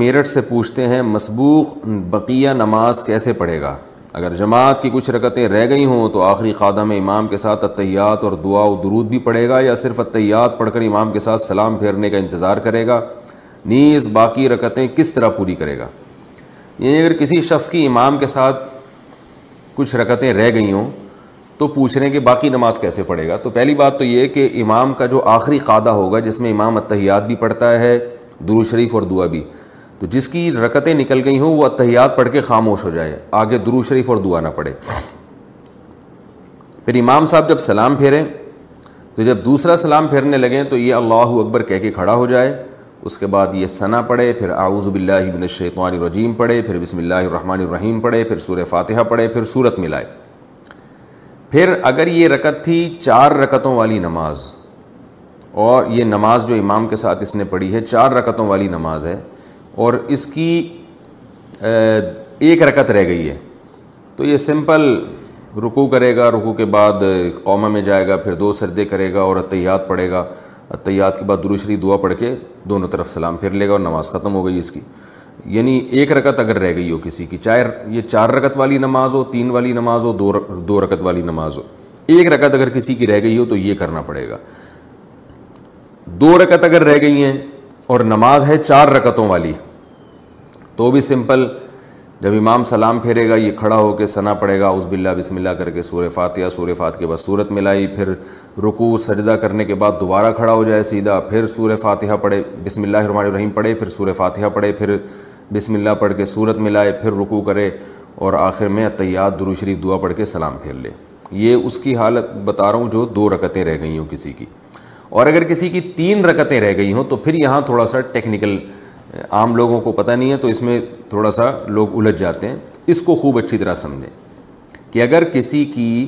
میرٹھ سے پوچھتے ہیں مسبوق بقیہ نماز کیسے پڑھے گا؟ اگر جماعت کی کچھ رکعتیں رہ گئی ہوں تو آخری قعدہ میں امام کے ساتھ التحیات اور دعا و درود بھی پڑھے گا، یا صرف التحیات پڑھ کر امام کے ساتھ سلام پھیرنے کا انتظار کرے گا؟ نیز باقی رکعتیں کس طرح پوری کرے گا؟ یعنی اگر کسی شخص کی امام کے ساتھ کچھ رکعتیں رہ گئی ہوں تو پوچھ رہے ہیں کہ باقی نماز کیسے پڑھے گا؟ تو پہلی بات تو یہ کہ امام کا جو آخری قعدہ ہوگا جس میں امام التحیات بھی پڑھتا ہے، درود شریف اور دعا بھی، تو جس کی رکعتیں نکل گئی ہوں وہ التحیات پڑھ کے خاموش ہو جائے، آگے درود شریف اور دعا نہ پڑھے۔ پھر امام صاحب جب سلام پھیریں تو جب دوسرا سلام پھیرنے لگیں تو یہ اللہ اکبر کہہ کے کھڑا ہو جائے، اس کے بعد یہ ثنا پڑھے، پھر اعوذ باللہ من الشیطان الرجیم پڑھے، پھر بسم اللہ الرحمن الرحیم پڑھے، پھر سورہ فاتحہ پڑھے، پھر سورت ملائے۔ پھر اگر یہ رکعت تھی 4 رکعتوں والی نماز، اور یہ نماز جو امام کے ساتھ اس نے پڑھی ہے 4 رکعتوں والی نماز ہے، اور اس کی 1 رکعت رہ گئی ہے، تو یہ سمپل رکوع کرے گا، رکوع کے بعد قومہ میں جائے گا، پھر 2 سجدے کرے گا اور التحیات پڑھے گا، التحیات کے بعد درود شریف دعا پڑھ کے دونوں طرف سلام پھیر لے گا اور نماز ختم ہو گئی اس کی۔ یعنی 1 رکعت اگر رہ گئی ہو کسی کی، چاہے یہ 4 رکعت والی نماز ہو، 3 والی نماز ہو، 2 رکعت والی نماز ہو، 1 رکعت اگر کسی کی رہ گئی ہو تو یہ کرنا پڑے گا۔ 2 رکعت اگر رہ گئی ہیں اور نماز ہے 4 رکعتوں والی تو بھی سمپل، جب امام سلام پھیرے گا یہ کھڑا ہو کے ثنا پڑھے گا، اعوذ باللہ بسم اللہ کر کے سورہ فاتحہ کے بعد سورت ملائی، پھر رکوع سجدہ کرنے کے بعد دوبارہ کھڑا ہو جائے سیدھا، پھر سورہ فاتحہ پڑھے، بسم اللہ الرحمن الرحیم پڑھے، پھر سورہ فاتحہ پڑھے، پھر بسم اللہ پڑھ کے سورت ملائے، پھر رکوع کرے، اور آخر میں التحیات درود شریف دعا پڑھ کے سلام پھیر لے۔ یہ اس کی حالت بتا رہا ہوں جو 2 رکعتیں رہ گئی ہوں کسی کی۔ اور اگر کسی کی 3 رکعتیں رہ گئی ہوں تو پھر یہاں تھوڑا سا ٹیکنیکل، عام لوگوں کو پتہ نہیں ہے تو اس میں تھوڑا سا لوگ الجھ جاتے ہیں، اس کو خوب اچھی طرح سمجھیں کہ اگر کسی کی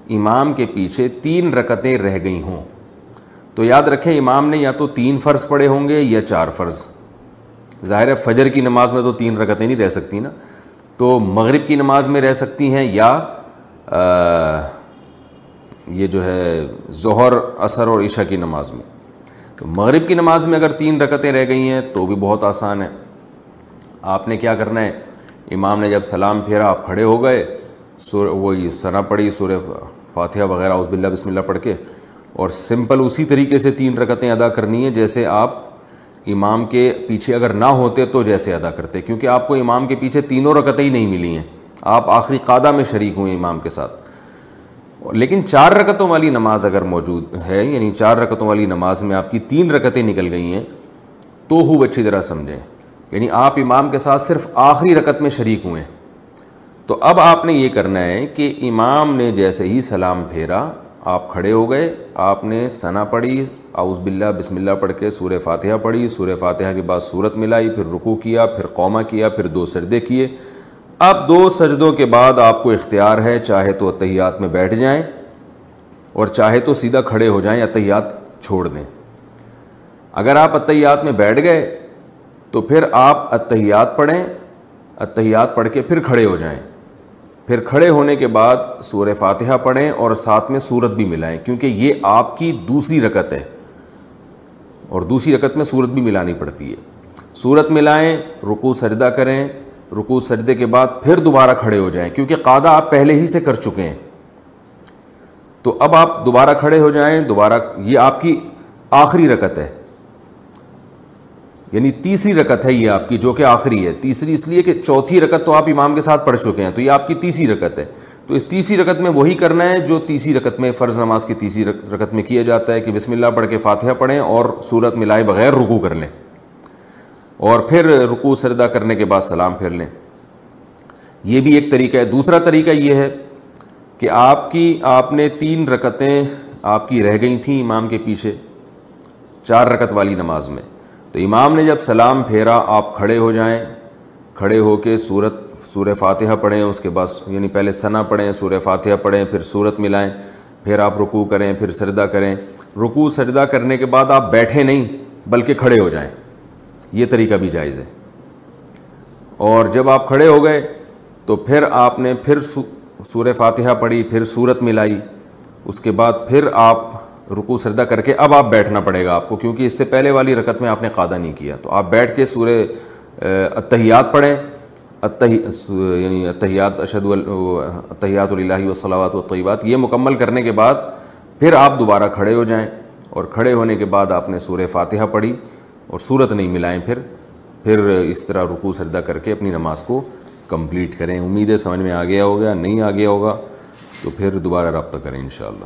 امام کے پیچھے 3 رکعتیں رہ گئی ہوں تو یاد رکھیں امام نے یا تو 3 فرض پڑھے ہوں گے یا 4 فرض۔ ظاہر ہے فجر کی نماز میں تو 3 رکعتیں نہیں رہ سکتی نا، تو مغرب کی نماز میں رہ سکتی ہیں، یا یہ جو ہے ظہر عصر اور عشاء کی نماز میں۔ تو مغرب کی نماز میں اگر 3 رکعتیں رہ گئی ہیں تو بھی بہت آسان ہے، آپ نے کیا کرنا ہے، امام نے جب سلام پھیرا آپ کھڑے ہو گئے، وہی ثنا پڑھی، سورہ فاتحہ وغیرہ اعوذ باللہ بسم اللہ پڑھ کے، اور سمپل اسی طریقے سے 3 رکعتیں ادا کرنی ہے جیسے آپ امام کے پیچھے اگر نہ ہوتے تو جیسے ادا کرتے، کیونکہ آپ کو امام کے پیچھے 3 رکعتیں ہی نہیں ملی ہیں، آپ آخری قعدہ میں شریک ہوئے امام کے ساتھ۔ لیکن 4 رکعتوں والی نماز اگر موجود ہے، یعنی 4 رکعتوں والی نماز میں آپ کی 3 رکعتیں نکل گئی ہیں تو خوب اچھی طرح سمجھیں، یعنی آپ امام کے ساتھ صرف آخری رکعت میں شریک ہوئے ہیں، تو اب آپ نے یہ کرنا ہے کہ امام نے جیسے ہی سلام پھیرا آپ کھڑے ہو گئے، آپ نے ثنا پڑھی، اعوذ باللہ بسم اللہ پڑھ کے سورہ فاتحہ پڑھی، سورہ فاتحہ کے بعد سورت ملائی، پھر رکوع کیا، پھر قومہ کیا، پھر 2 سجدے کیے۔ اب 2 سجدوں کے بعد آپ کو اختیار ہے، چاہے تو التحیات میں بیٹھ جائیں اور چاہے تو سیدھا کھڑے ہو جائیں، التحیات چھوڑ دیں۔ اگر آپ التحیات میں بیٹھ گئے تو پھر آپ التحیات پڑھیں، التحیات پڑھ کے پھر کھڑے ہو جائیں، پھر کھڑے ہونے کے بعد سورہ فاتحہ پڑھیں اور ساتھ میں سورت بھی ملائیں، کیونکہ یہ آپ کی دوسری رکعت ہے اور دوسری رکعت میں سورت بھی ملانی پڑتی ہے۔ سورت ملائیں، رکوع سجدہ کریں، رکوع سجدے کے بعد پھر دوبارہ کھڑے ہو جائیں، کیونکہ قعدہ آپ پہلے ہی سے کر چکے ہیں، تو اب آپ دوبارہ کھڑے ہو جائیں، دوبارہ یہ آپ کی آخری رکعت ہے، یعنی تیسری رکعت ہے یہ آپ کی، جو کہ آخری ہے۔ تیسری اس لیے کہ چوتھی رکعت تو آپ امام کے ساتھ پڑھ چکے ہیں، تو یہ آپ کی تیسری رکعت ہے، تو اس تیسری رکعت میں وہی کرنا ہے جو تیسری رکعت میں، فرض نماز کی تیسری رکعت میں کیا جاتا ہے، کہ بسم اللہ پڑھ کے فاتحہ پڑھیں اور سورت ملائے بغیر رکوع کر لیں، اور پھر رکوع سجدہ کرنے کے بعد سلام پھیر لیں۔ یہ بھی ایک طریقہ ہے۔ دوسرا طریقہ یہ ہے کہ آپ نے 3 رکعتیں آپ کی رہ گئی تھیں امام کے پیچھے 4 رکعت والی نماز میں، تو امام نے جب سلام پھیرا آپ کھڑے ہو جائیں، کھڑے ہو کے سورہ فاتحہ پڑھیں، اس کے بعد یعنی پہلے ثنا پڑھیں، سورہ فاتحہ پڑھیں، پھر سورت ملائیں، پھر آپ رکوع کریں، پھر سجدہ کریں۔ رکوع سجدہ کرنے کے بعد آپ بیٹھے نہیں بلکہ کھڑے ہو جائیں، یہ طریقہ بھی جائز ہے۔ اور جب آپ کھڑے ہو گئے تو پھر آپ نے پھر سورہ فاتحہ پڑھی، پھر سورت ملائی، اس کے بعد پھر آپ رکوع سجدہ کر کے اب آپ بیٹھنا پڑے گا آپ کو، کیونکہ اس سے پہلے والی رکعت میں آپ نے قعدہ نہیں کیا، تو آپ بیٹھ کے التحیات پڑھیں، یعنی التحیات التحیات للہ والصلوات والطیبات، یہ مکمل کرنے کے بعد پھر آپ دوبارہ کھڑے ہو جائیں، اور کھڑے ہونے کے بعد آپ نے سورہ فاتحہ پڑھی اور سورت نہیں ملائیں، پھر اس طرح رکوع سجدہ کر کے اپنی نماز کو کمپلیٹ کریں۔ امید ہے سمجھ میں آ گیا ہوگا، نہیں آ گیا ہوگا تو پھر دوبارہ رابطہ کریں انشاءاللہ۔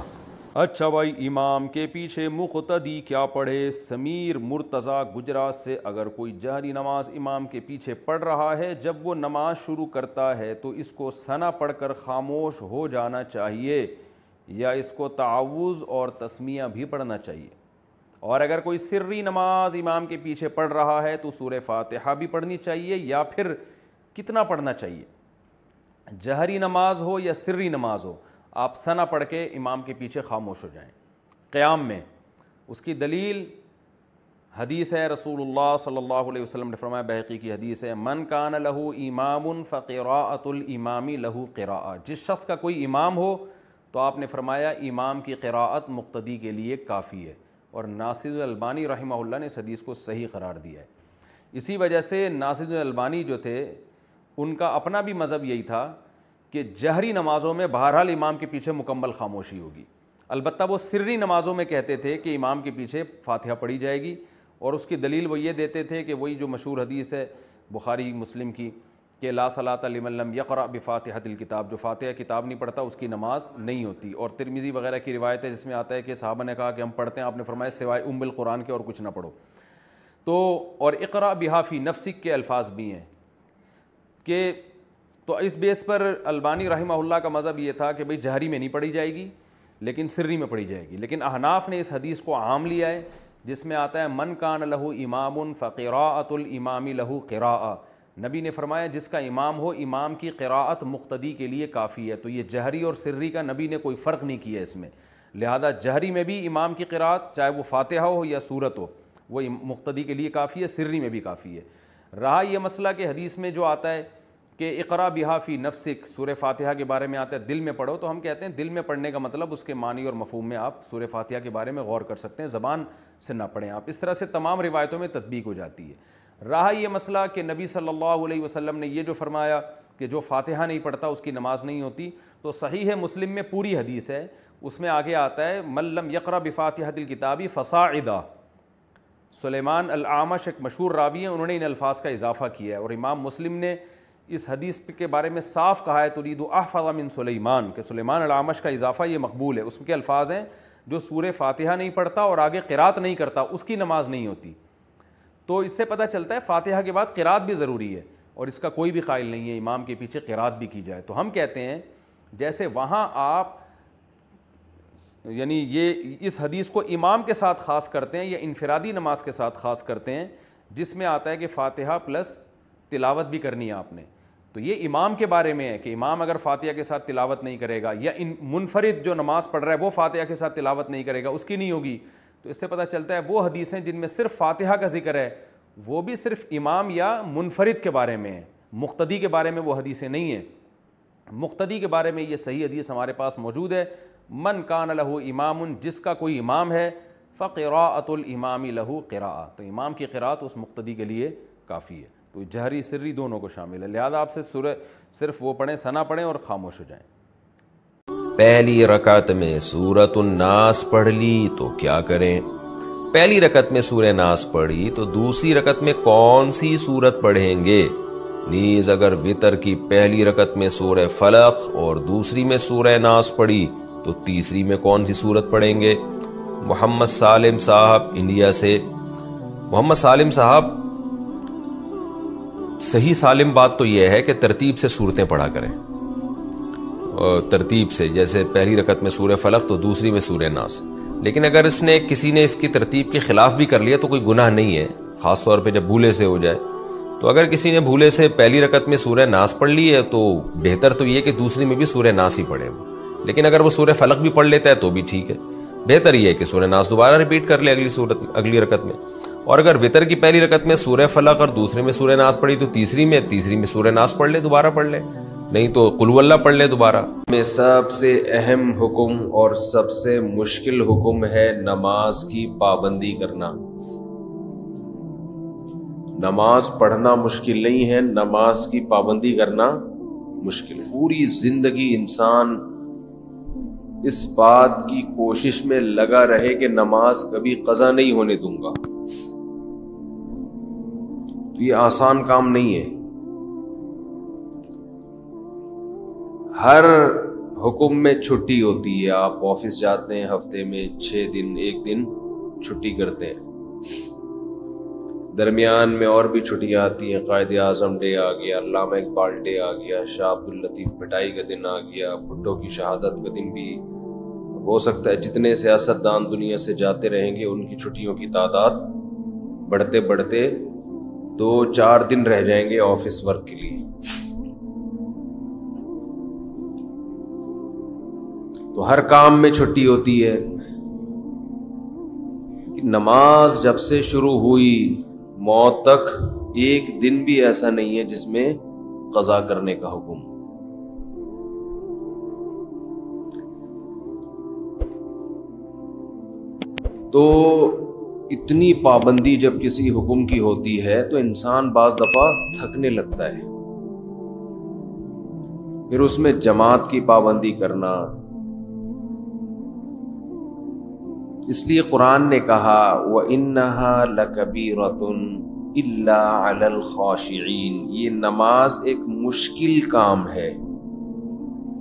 اچھا بھائی، امام کے پیچھے مقتدی کیا پڑھے؟ سمیر مرتضیٰ گجرات سے، اگر کوئی جہری نماز امام کے پیچھے پڑھ رہا ہے، جب وہ نماز شروع کرتا ہے تو اس کو ثنا پڑھ کر خاموش ہو جانا چاہیے یا اس کو تعوذ اور تسمیہ بھی پڑھنا چاہیے؟ اور اگر کوئی سری نماز امام کے پیچھے پڑھ رہا ہے تو سورہ فاتحہ بھی پڑھنی چاہیے یا پھر کتنا پڑھنا چاہیے؟ جہری نماز ہو یا سری نماز ہو، آپ ثنا پڑھ کے امام کے پیچھے خاموش ہو جائیں قیام میں۔ اس کی دلیل حدیث ہے، رسول اللہ صلی اللہ علیہ وسلم نے فرمایا، بہقی کی حدیث ہے، من کان لہ امام فقراءۃ الامام لہ قراءۃ، جس شخص کا کوئی امام ہو تو آپ نے فرمایا امام کی قراءت مقتدی کے لیے کافی ہے، اور ناصر البانی رحمہ اللہ نے اس حدیث کو صحیح قرار دیا ہے۔ اسی وجہ سے ناصر البانی جو تھے ان کا اپنا بھی مذہب یہی تھا کہ جہری نمازوں میں بہرحال امام کے پیچھے مکمل خاموشی ہوگی، البتہ وہ سری نمازوں میں کہتے تھے کہ امام کے پیچھے فاتحہ پڑھی جائے گی، اور اس کی دلیل وہ یہ دیتے تھے کہ وہی جو مشہور حدیث ہے بخاری مسلم کی کہ لا صلاۃ لمن لم یقرأ بفاتحۃ الکتاب، جو فاتحہ کتاب نہیں پڑھتا اس کی نماز نہیں ہوتی۔ اور ترمذی وغیرہ کی روایت ہے جس میں آتا ہے کہ صحابہ نے کہا کہ ہم پڑھتے ہیں، آپ نے فرمایا سوائے ام القرآن کے اور کچھ نہ پڑھو۔ تو اور اقرأ بہا فی نفسک کے الفاظ بھی ہیں کہ تو اس بیس پر البانی رحمہ اللہ کا مذہب یہ تھا کہ بھئی جہری میں نہیں پڑھی جائے گی لیکن سری میں پڑھی جائے گی، لیکن احناف نے اس حدیث کو عام لیا ہے جس میں آتا ہے من کان لہ امام فقراءۃ الامام لہ قراءۃ، نبی نے فرمایا جس کا امام ہو امام کی قراءت مقتدی کے لیے کافی ہے۔ تو یہ جہری اور سری کا نبی نے کوئی فرق نہیں کیا اس میں، لہذا جہری میں بھی امام کی قراءت چاہے وہ فاتحہ ہو یا سورت ہو وہ مقتدی کے لیے کافی ہے، سری میں بھی کافی ہے۔ رہا یہ مسئلہ کہ حدیث میں جو آتا ہے کہ اقرا بہا فی نفسک، سورہ فاتحہ کے بارے میں آتا ہے دل میں پڑھو، تو ہم کہتے ہیں دل میں پڑھنے کا مطلب اس کے معنی اور مفہوم میں آپ سورہ فاتحہ کے بارے میں غور کر سکتے ہیں، زبان سے نہ پڑھیں آپ، اس طرح سے تمام روایتوں میں تطبیق ہو جاتی ہے۔ رہا یہ مسئلہ کہ نبی صلی اللہ علیہ وسلم نے یہ جو فرمایا کہ جو فاتحہ نہیں پڑھتا اس کی نماز نہیں ہوتی، تو صحیح ہے مسلم میں پوری حدیث ہے، اس میں آگے آتا ہے من لم یقرأ بفاتحۃ الکتاب فصاعدا، سلیمان الاعمش ایک مشہور راوی ہیں، انہوں نے ان الفاظ کا اضافہ کیا ہے، اور امام مسلم نے اس حدیث کے بارے میں صاف کہا ہے ترید احفظ من سلیمان، کہ سلیمان الاعمش کا اضافہ یہ مقبول ہے۔ اس کے الفاظ ہیں جو سورہ فاتحہ نہیں پڑھتا اور آگے قرات نہیں کرتا اس کی نماز نہیں ہوتی۔ تو اس سے پتہ چلتا ہے فاتحہ کے بعد قرات بھی ضروری ہے، اور اس کا کوئی بھی قائل نہیں ہے امام کے پیچھے قرات بھی کی جائے۔ تو ہم کہتے ہیں جیسے وہاں آپ یعنی یہ اس حدیث کو امام کے ساتھ خاص کرتے ہیں یا انفرادی نماز کے ساتھ خاص کرتے ہیں جس میں آتا ہے کہ فاتحہ پلس تلاوت بھی کرنی ہے آپ نے، تو یہ امام کے بارے میں ہے کہ امام اگر فاتحہ کے ساتھ تلاوت نہیں کرے گا یا منفرد جو نماز پڑھ رہا ہے وہ فاتحہ کے ساتھ تلاوت نہیں کرے گا اس کی نہیں ہوگی، تو اس سے پتہ چلتا ہے وہ حدیثیں جن میں صرف فاتحہ کا ذکر ہے وہ بھی صرف امام یا منفرد کے بارے میں ہے، مقتدی کے بارے میں وہ حدیثیں نہیں ہیں۔ مقتدی کے بارے میں یہ صحیح حدیث ہمارے پاس موجود ہے، من کان لہ امام، جس کا کوئی امام ہے، فقراءۃ الامام لہ قراءۃ، تو امام کی قراءت اس مقتدی کے لیے کافی ہے۔ تو جہری سری دونوں کو شامل ہے، لہذا آپ سے سورہ صرف وہ پڑھیں، ثنا پڑھیں اور خاموش ہو جائیں۔ پہلی رکعت میں سورۃ الناس پڑھ لی تو کیا کریں؟ پہلی رکعت میں سورہ ناس پڑھی تو دوسری رکعت میں کون سی سورت پڑھیں گے؟ نیز اگر وتر کی پہلی رکعت میں سورہ فلق اور دوسری میں سورہ ناس پڑھی تو تیسری میں کون سی سورت پڑھیں گے؟ محمد سالم صاحب انڈیا سے۔ محمد سالم صاحب، صحیح سالم بات تو یہ ہے کہ ترتیب سے صورتیں پڑھا کریں، ترتیب سے، جیسے پہلی رکعت میں سورہ فلق تو دوسری میں سورہ ناس، لیکن اگر کسی نے اس کی ترتیب کے خلاف بھی کر لیا تو کوئی گناہ نہیں ہے، خاص طور پہ جب بھولے سے ہو جائے۔ تو اگر کسی نے بھولے سے پہلی رکعت میں سورہ ناس پڑھ لی ہے تو بہتر تو یہ کہ دوسری میں بھی سورہ ناس ہی پڑھے، لیکن اگر وہ سورہ فلق بھی پڑھ لیتا ہے تو بھی ٹھیک ہے، بہتر یہ ہے کہ سورہ ناس دوبارہ ریپیٹ کر لے اگلی رکعت میں۔ اور اگر وتر کی پہلی رکعت میں سورہ فلق اور دوسرے میں سورہ ناس پڑھی تو تیسری میں سورہ ناس پڑھ لے، دوبارہ پڑھ لے، نہیں تو قل ہو اللہ پڑھ لے دوبارہ۔ میں سب سے اہم حکم اور سب سے مشکل حکم ہے نماز کی پابندی کرنا۔ نماز پڑھنا مشکل نہیں ہے، نماز کی پابندی کرنا مشکل ہے۔ پوری زندگی انسان اس بات کی کوشش میں لگا رہے کہ نماز کبھی قضا نہیں ہونے دوں گا، تو یہ آسان کام نہیں ہے۔ ہر حکم میں چھٹی ہوتی ہے، آپ آفس جاتے ہیں ہفتے میں 6 دن 1 دن چھٹی کرتے ہیں، درمیان میں اور بھی چھٹیاں آتی ہیں، قائد اعظم ڈے آ گیا، علامہ اقبال ڈے آ گیا، شاہ عبد الطیف بھٹائی کا دن آ گیا، بھٹو کی شہادت کا دن بھی ہو سکتا ہے۔ جتنے سیاستدان دنیا سے جاتے رہیں گے ان کی چھٹیوں کی تعداد بڑھتے بڑھتے 2-4 دن رہ جائیں گے آفس ورک کے لیے۔ تو ہر کام میں چھٹی ہوتی ہے۔ نماز جب سے شروع ہوئی موت تک ایک دن بھی ایسا نہیں ہے جس میں قضا کرنے کا حکم۔ تو اتنی پابندی جب کسی حکم کی ہوتی ہے تو انسان بعض دفعہ تھکنے لگتا ہے، پھر اس میں جماعت کی پابندی کرنا۔ اس لیے قرآن نے کہا وَإِنَّهَا لَكَبِيرَةٌ إِلَّا عَلَى الْخَاشِعِينَ، یہ نماز ایک مشکل کام ہے،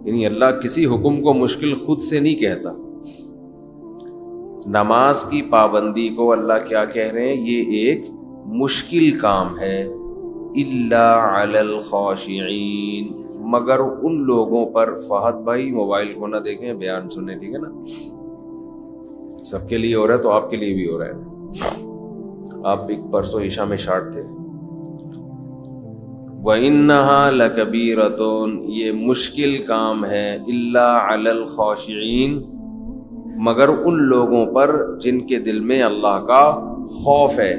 یعنی اللہ کسی حکم کو مشکل خود سے نہیں کہتا۔ نماز کی پابندی کو اللہ کیا کہہ رہے ہیں؟ یہ ایک مشکل کام ہے، إِلَّا عَلَى الْخَاشِعِينَ، مگر ان لوگوں پر۔ فہد بھائی موبائل کو نہ دیکھیں، بیان سنیں، ٹھیک ہے نا؟ سب کے لیے ہو رہا ہے تو آپ کے لیے بھی ہو رہا ہے۔ آپ ایک پرسوں عشاء میں شارٹ تھے۔ وَإِنَّهَا لَكَبِيرَةٌ، یہ مشکل کام ہے، إِلَّا عَلَى الْخَاشِعِينَ، مگر ان لوگوں پر جن کے دل میں اللہ کا خوف ہے۔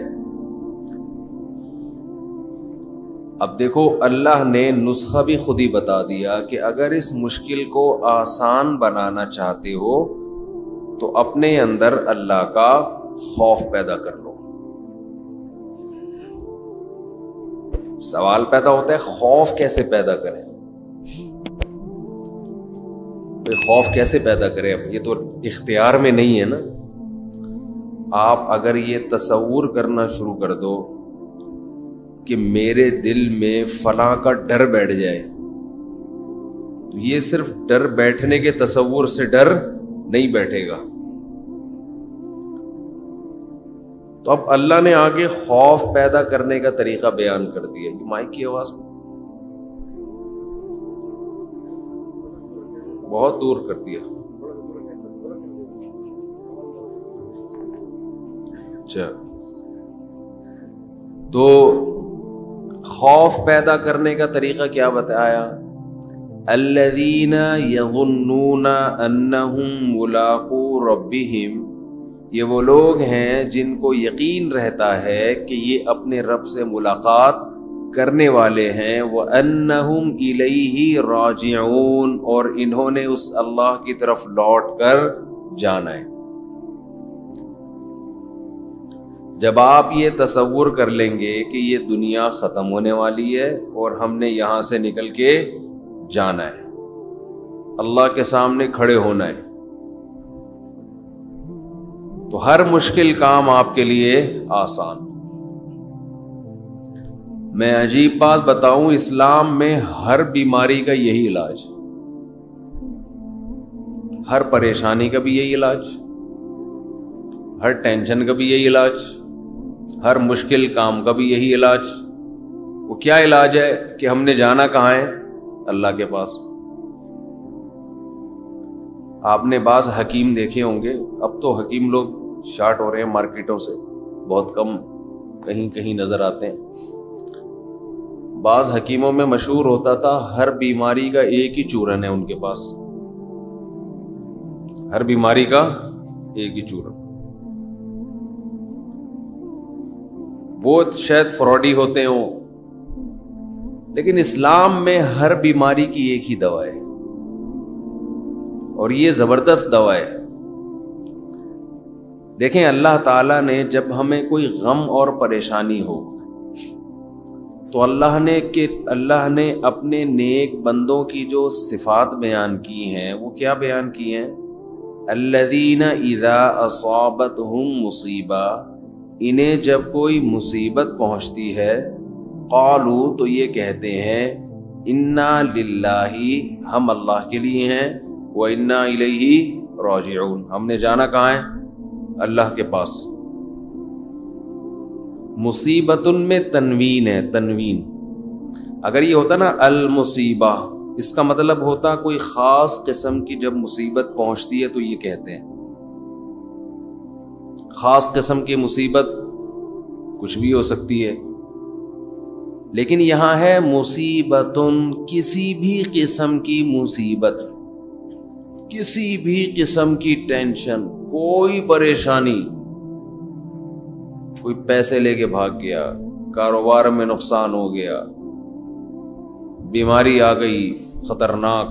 اب دیکھو اللہ نے نسخہ بھی خود ہی بتا دیا کہ اگر اس مشکل کو آسان بنانا چاہتے ہو تو اپنے اندر اللہ کا خوف پیدا کر لو۔ سوال پیدا ہوتا ہے خوف کیسے پیدا کریں؟ خوف کیسے پیدا کریں؟ اب یہ تو اختیار میں نہیں ہے نا۔ آپ اگر یہ تصور کرنا شروع کر دو کہ میرے دل میں فلاں کا ڈر بیٹھ جائے، تو یہ صرف ڈر بیٹھنے کے تصور سے ڈر نہیں بیٹھے گا۔ تو اب اللہ نے آگے خوف پیدا کرنے کا طریقہ بیان کر دیا۔ یہ مائک کی آواز بہت دور کر دیا۔ اچھا، تو خوف پیدا کرنے کا طریقہ کیا بتایا؟ الذین یظنون انہم ملاقو ربہم، یہ وہ لوگ ہیں جن کو یقین رہتا ہے کہ یہ اپنے رب سے ملاقات کرنے والے ہیں، وَأَنَّهُمْ إِلَيْهِ رَاجِعُونَ، اور انہوں نے اس اللہ کی طرف لوٹ کر جانا ہے۔ جب آپ یہ تصور کر لیں گے کہ یہ دنیا ختم ہونے والی ہے اور ہم نے یہاں سے نکل کے جانا ہے، اللہ کے سامنے کھڑے ہونا ہے، تو ہر مشکل کام آپ کے لیے آسان۔ میں عجیب بات بتاؤں، اسلام میں ہر بیماری کا یہی علاج، ہر پریشانی کا بھی یہی علاج، ہر ٹینشن کا بھی یہی علاج، ہر مشکل کام کا بھی یہی علاج۔ وہ کیا علاج ہے کہ ہم نے جانا کہاں ہے؟ اللہ کے پاس۔ آپ نے بعض حکیم دیکھے ہوں گے، اب تو حکیم لوگ شارٹ ہو رہے ہیں مارکیٹوں سے، بہت کم کہیں کہیں نظر آتے ہیں۔ بعض حکیموں میں مشہور ہوتا تھا ہر بیماری کا ایک ہی چورن ہے ان کے پاس، ہر بیماری کا ایک ہی چورن۔ وہ شاید فراڈی ہوتے ہوں، لیکن اسلام میں ہر بیماری کی ایک ہی دوا ہے، اور یہ زبردست دوا ہے۔ دیکھیں اللہ تعالیٰ نے جب ہمیں کوئی غم اور پریشانی ہو تو اللہ نے اپنے نیک بندوں کی جو صفات بیان کی ہیں وہ کیا بیان کی ہیں؟ الذین اذا اصابتہم مصیبہ، انہیں جب کوئی مصیبت پہنچتی ہے، قالوا تو یہ کہتے ہیں، انا للہ، ہم اللہ کے لیے ہیں، وانا الیہ راجعون، ہم نے جانا کہاں ہے؟ اللہ کے پاس۔ مصیبت میں تنوین ہے، تنوین۔ اگر یہ ہوتا نا المصیبہ، اس کا مطلب ہوتا کوئی خاص قسم کی جب مصیبت پہنچتی ہے تو یہ کہتے ہیں۔ خاص قسم کی مصیبت کچھ بھی ہو سکتی ہے، لیکن یہاں ہے مصیبت، کسی بھی قسم کی مصیبت، کسی بھی قسم کی ٹینشن، کوئی پریشانی، کوئی پیسے لے کے بھاگ گیا، کاروبار میں نقصان ہو گیا، بیماری آ گئی خطرناک،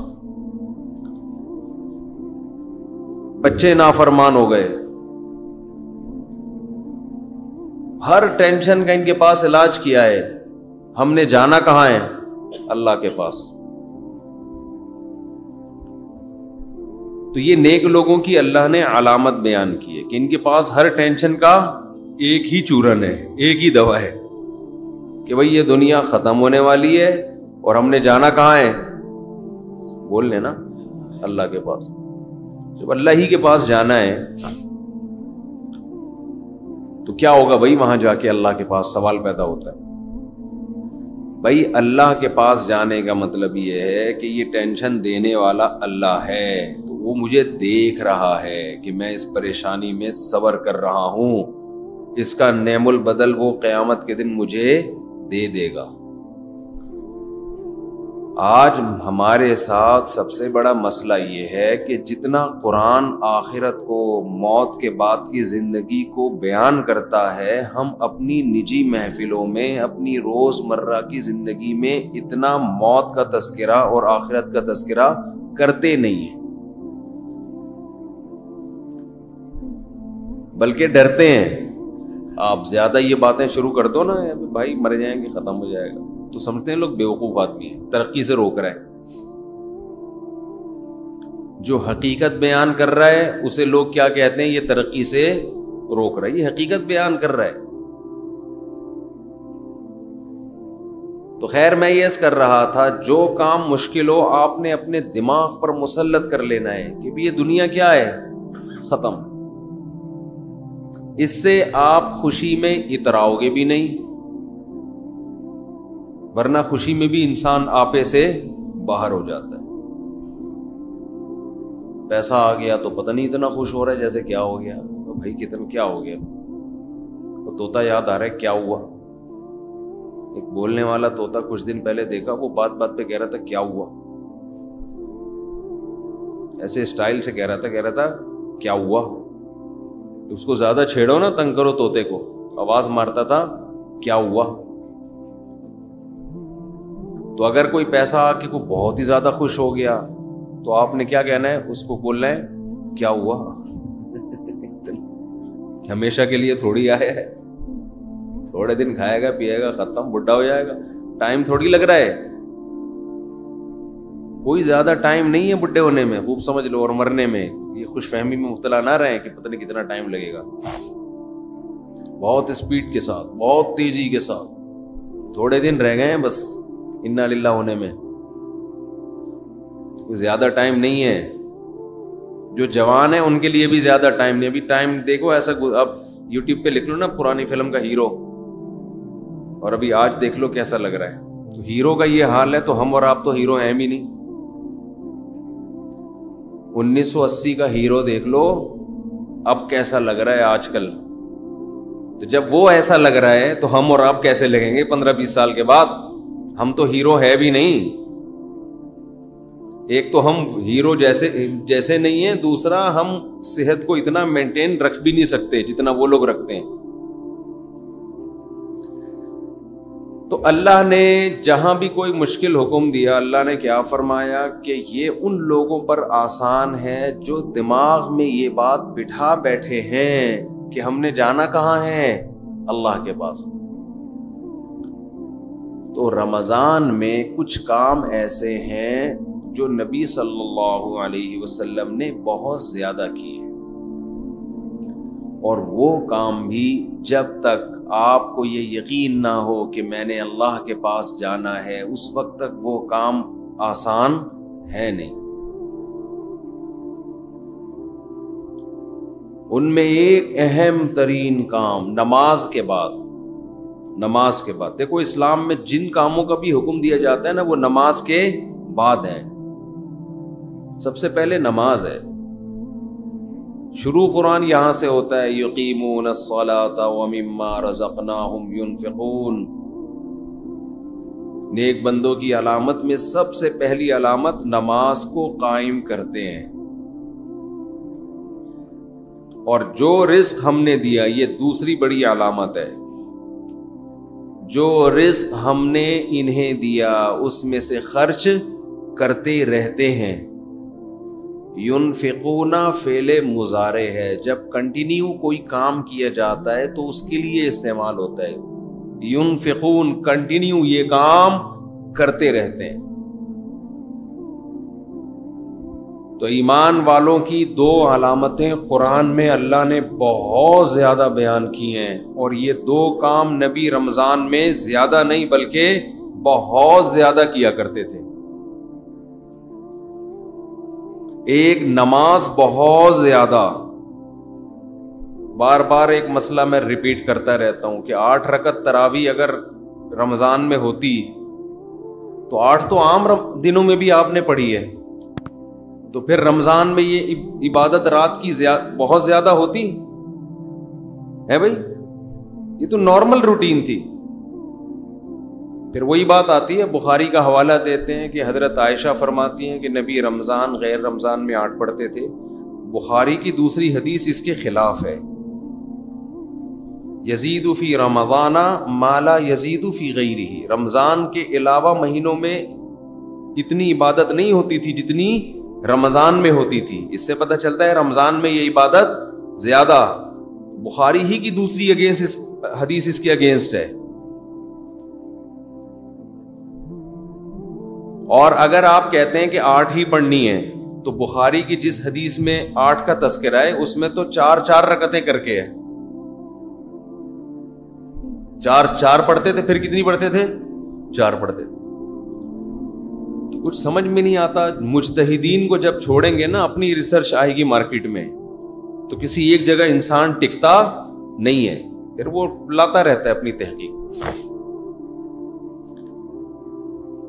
بچے نافرمان ہو گئے، ہر ٹینشن کا ان کے پاس علاج کیا ہے، ہم نے جانا کہاں ہے؟ اللہ کے پاس۔ تو یہ نیک لوگوں کی اللہ نے علامت بیان کی ہے کہ ان کے پاس ہر ٹینشن کا ایک ہی چورن ہے، ایک ہی دوا ہے کہ بھئی یہ دنیا ختم ہونے والی ہے اور ہم نے جانا کہاں ہے؟ بول لیں نا، اللہ کے پاس۔ جب اللہ ہی کے پاس جانا ہے تو کیا ہوگا بھائی؟ وہاں جا کے اللہ کے پاس سوال پیدا ہوتا ہے، بھائی اللہ کے پاس جانے کا مطلب یہ ہے کہ یہ ٹینشن دینے والا اللہ ہے، تو وہ مجھے دیکھ رہا ہے کہ میں اس پریشانی میں صبر کر رہا ہوں، اس کا نعم البدل وہ قیامت کے دن مجھے دے دے گا۔ آج ہمارے ساتھ سب سے بڑا مسئلہ یہ ہے کہ جتنا قرآن آخرت کو، موت کے بعد کی زندگی کو بیان کرتا ہے، ہم اپنی نجی محفلوں میں، اپنی روز مرہ کی زندگی میں اتنا موت کا تذکرہ اور آخرت کا تذکرہ کرتے نہیں ہیں، بلکہ ڈرتے ہیں۔ آپ زیادہ یہ باتیں شروع کر دو نا، بھائی مر جائیں گے، ختم ہو جائے گا، تو سمجھتے ہیں لوگ بیوقوف آدمی ہے، ترقی سے روک رہا ہے۔ جو حقیقت بیان کر رہا ہے اسے لوگ کیا کہتے ہیں؟ یہ ترقی سے روک رہا ہے، یہ حقیقت بیان کر رہا ہے۔ تو خیر میں یہ کر رہا تھا، جو کام مشکل ہو آپ نے اپنے دماغ پر مسلط کر لینا ہے کہ بھی یہ دنیا کیا ہے؟ ختم۔ اس سے آپ خوشی میں اتراؤ گے بھی نہیں، ورنہ خوشی میں بھی انسان آپے سے باہر ہو جاتا ہے۔ پیسہ آ گیا تو پتہ نہیں اتنا خوش ہو رہا ہے جیسے کیا ہو گیا، بھائی کتنا کیا ہو گیا، وہ طوطا یاد آ رہا ہے کیا ہوا، ایک بولنے والا طوطا کچھ دن پہلے دیکھا، وہ بات بات پہ کہہ رہا تھا کیا ہوا، ایسے اسٹائل سے کہہ رہا تھا کیا ہوا۔ اس کو زیادہ چھیڑو نا، تنگ کرو طوطے کو، آواز مارتا تھا کیا ہوا۔ تو اگر کوئی پیسہ آ کے کوئی بہت ہی زیادہ خوش ہو گیا تو آپ نے کیا کہنا ہے؟ اس کو بولنا ہے کیا ہوا، ہمیشہ کے لیے تھوڑی آیا ہے، تھوڑے دن کھائے گا پیے گا ختم، بڈھا ہو جائے گا، ٹائم تھوڑی لگ رہا ہے، کوئی زیادہ ٹائم نہیں ہے بڈھے ہونے میں، خوب سمجھ لو، اور مرنے میں یہ خوش فہمی میں مبتلا نہ رہیں کہ پتہ نہیں کتنا ٹائم لگے گا، بہت اسپیڈ کے ساتھ، بہت تیزی کے ساتھ، تھوڑے دن رہ گئے ہیں بس انا للہ ہونے میں، کوئی زیادہ ٹائم نہیں ہے۔ جو جوان ہیں ان کے لیے بھی زیادہ ٹائم نہیں، ابھی ٹائم دیکھو ایسا، اب یوٹیوب پہ لکھ لو نا پرانی فلم کا ہیرو، اور ابھی آج دیکھ لو کیسا لگ رہا ہے، تو ہیرو کا یہ حال ہے تو ہم اور آپ تو ہیرو ہیں بھی نہیں۔ 1980 کا ہیرو دیکھ لو اب کیسا لگ رہا ہے آج کل، تو جب وہ ایسا لگ رہا ہے تو ہم اور آپ کیسے لگیں گے 15-20 سال کے بعد؟ ہم تو ہیرو ہے بھی نہیں، ایک تو ہم ہیرو جیسے نہیں ہیں، دوسرا ہم صحت کو اتنا مینٹین رکھ بھی نہیں سکتے جتنا وہ لوگ رکھتے ہیں۔ تو اللہ نے جہاں بھی کوئی مشکل حکم دیا، اللہ نے کیا فرمایا کہ یہ ان لوگوں پر آسان ہے جو دماغ میں یہ بات بٹھا بیٹھے ہیں کہ ہم نے جانا کہاں ہے؟ اللہ کے پاس۔ تو رمضان میں کچھ کام ایسے ہیں جو نبی صلی اللہ علیہ وسلم نے بہت زیادہ کیے، اور وہ کام بھی جب تک آپ کو یہ یقین نہ ہو کہ میں نے اللہ کے پاس جانا ہے، اس وقت تک وہ کام آسان ہے نہیں۔ ان میں ایک اہم ترین کام نماز کے بعد دیکھو اسلام میں جن کاموں کا بھی حکم دیا جاتا ہے نا، وہ نماز کے بعد ہے۔ سب سے پہلے نماز ہے، شروع قرآن یہاں سے ہوتا ہے، یقیمون الصلاۃ ومما رزقناہم ینفقون۔ نیک بندوں کی علامت میں سب سے پہلی علامت نماز کو قائم کرتے ہیں، اور جو رزق ہم نے دیا یہ دوسری بڑی علامت ہے۔ جو رزق ہم نے انہیں دیا اس میں سے خرچ کرتے رہتے ہیں۔ ینفقون فعل مضارع ہے، جب کنٹینیو کوئی کام کیا جاتا ہے تو اس کے لیے استعمال ہوتا ہے۔ ینفقون کنٹینیو یہ کام کرتے رہتے ہیں۔ تو ایمان والوں کی دو علامتیں قرآن میں اللہ نے بہت زیادہ بیان کی ہیں، اور یہ دو کام نبی رمضان میں زیادہ نہیں بلکہ بہت زیادہ کیا کرتے تھے۔ ایک نماز بہت زیادہ، بار بار ایک مسئلہ میں ریپیٹ کرتا رہتا ہوں کہ 8 رکعت تراویح اگر رمضان میں ہوتی تو 8 تو عام دنوں میں بھی آپ نے پڑھی ہے، تو پھر رمضان میں یہ عبادت رات کی بہت زیادہ ہوتی ہے بھائی، یہ تو نارمل روٹین تھی۔ پھر وہی بات آتی ہے، بخاری کا حوالہ دیتے ہیں کہ حضرت عائشہ فرماتی ہیں کہ نبی رمضان غیر رمضان میں 8 پڑھتے تھے۔ بخاری کی دوسری حدیث اس کے خلاف ہے، یزید فی رمضان ما لا یزید فی غیرہ، رمضان کے علاوہ مہینوں میں اتنی عبادت نہیں ہوتی تھی جتنی رمضان میں ہوتی تھی۔ اس سے پتہ چلتا ہے رمضان میں یہ عبادت زیادہ۔ بخاری ہی کی دوسری حدیث اس کے اگینسٹ ہے۔ اور اگر آپ کہتے ہیں کہ 8 ہی پڑھنی ہے تو بخاری کی جس حدیث میں 8 کا تذکرہ ہے اس میں تو 4 رکعتیں کر کے ہے، 4 پڑھتے تھے، پھر کتنی پڑھتے تھے؟ 4 پڑھتے تھے۔ تو کچھ سمجھ میں نہیں آتا۔ مجتہدین کو جب چھوڑیں گے نا، اپنی ریسرچ آئے گی مارکیٹ میں، تو کسی ایک جگہ انسان ٹکتا نہیں ہے، پھر وہ لاتا رہتا ہے اپنی تحقیق۔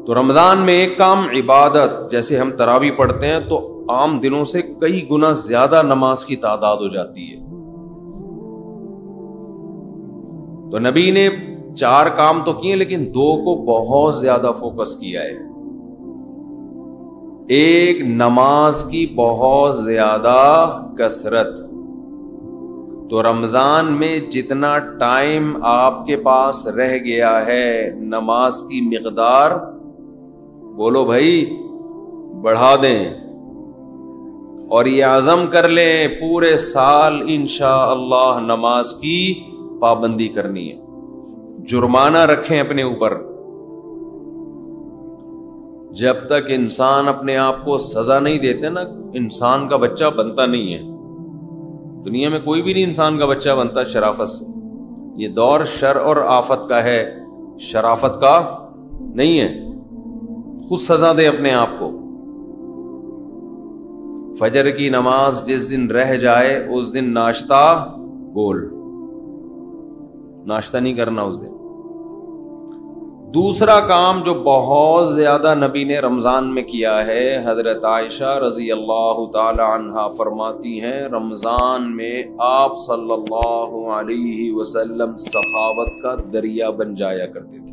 تو رمضان میں ایک کام عبادت، جیسے ہم تراویح پڑھتے ہیں تو عام دنوں سے کئی گنا زیادہ نماز کی تعداد ہو جاتی ہے۔ تو نبی نے 4 کام تو کیے لیکن 2 کو بہت زیادہ فوکس کیا ہے۔ ایک نماز کی بہت زیادہ کثرت۔ تو رمضان میں جتنا ٹائم آپ کے پاس رہ گیا ہے، نماز کی مقدار بولو بھائی بڑھا دیں، اور یہ عزم کر لیں پورے سال انشاءاللہ نماز کی پابندی کرنی ہے۔ جرمانہ رکھیں اپنے اوپر۔ جب تک انسان اپنے آپ کو سزا نہیں دیتے نا، انسان کا بچہ بنتا نہیں ہے۔ دنیا میں کوئی بھی نہیں انسان کا بچہ بنتا شرافت سے۔ یہ دور شر اور آفت کا ہے، شرافت کا نہیں ہے۔ خود سزا دے اپنے آپ کو۔ فجر کی نماز جس دن رہ جائے اس دن ناشتہ گول، ناشتہ نہیں کرنا اس دن۔ دوسرا کام جو بہت زیادہ نبی نے رمضان میں کیا ہے، حضرت عائشہ رضی اللہ تعالی عنہا فرماتی ہیں رمضان میں آپ صلی اللہ علیہ وسلم سخاوت کا دریا بن جایا کرتے تھے۔